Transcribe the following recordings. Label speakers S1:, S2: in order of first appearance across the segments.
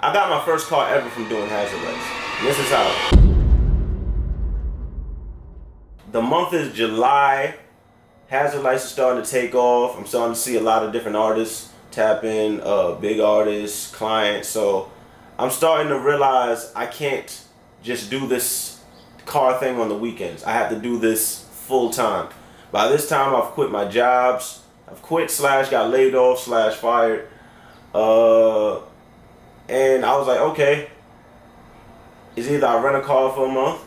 S1: I got my first car ever from doing hazard lights. And this is how. The month is July. Hazard lights are starting to take off. I'm starting to see a lot of different artists tap in, big artists, clients. So I'm starting to realize I can't just do this car thing on the weekends. I have to do this full time. By this time, I've quit my jobs. I've quit / got laid off / fired. And I was like, okay, it's either I rent a car for a month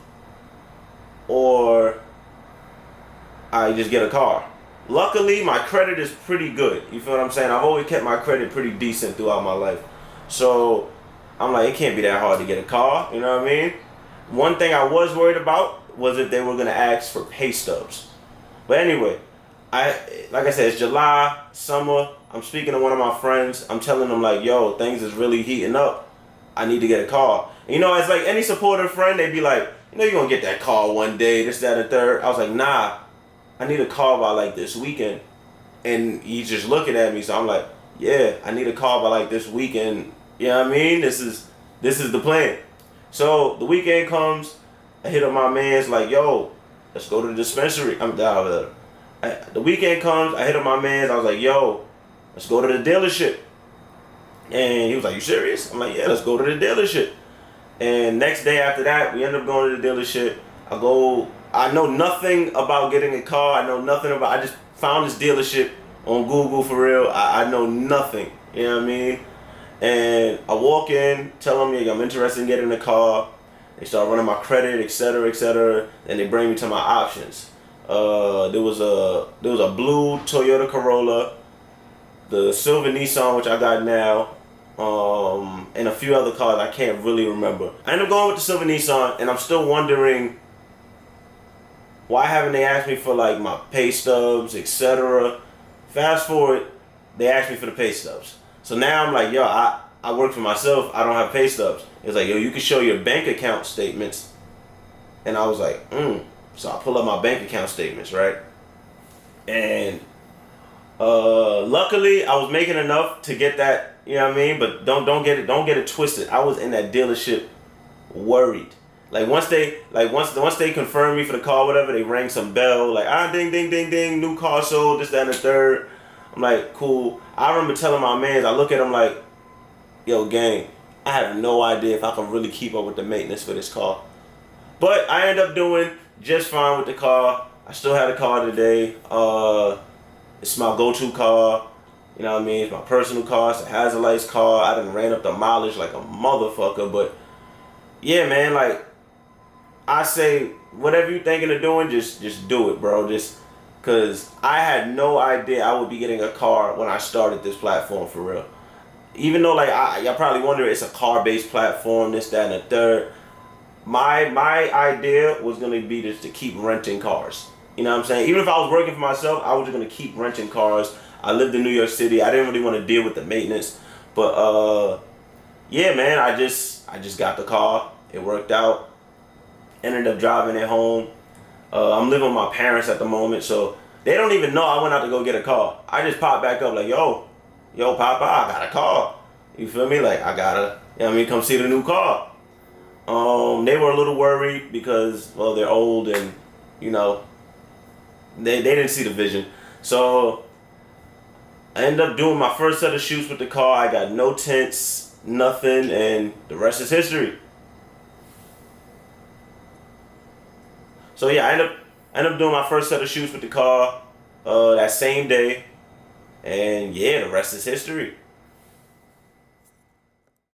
S1: or I just get a car. Luckily, my credit is pretty good. You feel what I'm saying? I've always kept my credit pretty decent throughout my life. So I'm like, it can't be that hard to get a car. You know what I mean? One thing I was worried about was if they were going to ask for pay stubs. But anyway, like I said, it's July, summer. I'm speaking to one of my friends. I'm telling them like, yo, things is really heating up. I need to get a car. And, you know, it's like any supportive friend, they'd be like, you know, you're going to get that car one day, this, that, and third. I was like, nah. I need a car by like this weekend. And he's just looking at me, so I'm like, yeah, I need a car by like this weekend. You know what I mean? This is the plan. So the weekend comes, I hit up my man's like, yo, let's go to the dispensary. I'm down with it. The weekend comes, I hit up my man's, I was like, yo, let's go to the dealership. And he was like, you serious? I'm like, yeah, let's go to the dealership. And next day after that, we end up going to the dealership. I know nothing about getting a car. I know nothing about, I just found this dealership on Google for real. I know nothing. You know what I mean? And I walk in, tell them, yeah, I'm interested in getting a car. They start running my credit, etc., etc. And they bring me to my options. There was a blue Toyota Corolla, the silver Nissan, which I got now, and a few other cars I can't really remember. I ended up going with the silver Nissan, and I'm still wondering, why haven't they asked me for like my pay stubs, etc.? Fast forward, they asked me for the pay stubs. So now I'm like, yo, I work for myself. I don't have pay stubs. It's like, yo, you can show your bank account statements. And I was like, So I pull up my bank account statements, right? And luckily, I was making enough to get that. You know what I mean? But don't get it twisted. I was in that dealership worried. Like once they confirmed me for the car, whatever, they rang some bell, like ding ding ding ding, new car sold, this, that, and the third. I'm like, cool. I remember telling my mans, I look at them like, yo, gang, I have no idea if I can really keep up with the maintenance for this car. But I ended up doing just fine with the car. I still had a car today. It's my go-to car. You know what I mean? It's my personal car. It's a hazard lights car. I done ran up the mileage like a motherfucker. But yeah, man, like I say, whatever you thinking of doing, just do it, bro. Just because I had no idea I would be getting a car when I started this platform for real. Even though like y'all probably wonder it's a car-based platform, this, that, and the third. My idea was gonna be just to keep renting cars. You know what I'm saying? Even if I was working for myself, I was just gonna keep renting cars. I lived in New York City. I didn't really want to deal with the maintenance, but yeah, man, I just got the car. It worked out. Ended up driving it home. I'm living with my parents at the moment, so they don't even know I went out to go get a car. I just popped back up like, yo, Papa, I got a car. You feel me? Like I gotta, you know what I mean, come see the new car. They were a little worried because, well, they're old and, you know, they didn't see the vision. So I ended up doing my first set of shoots with the car. I got no tints, nothing, and the rest is history. So yeah, I ended up doing my first set of shoots with the car that same day. And yeah, the rest is history.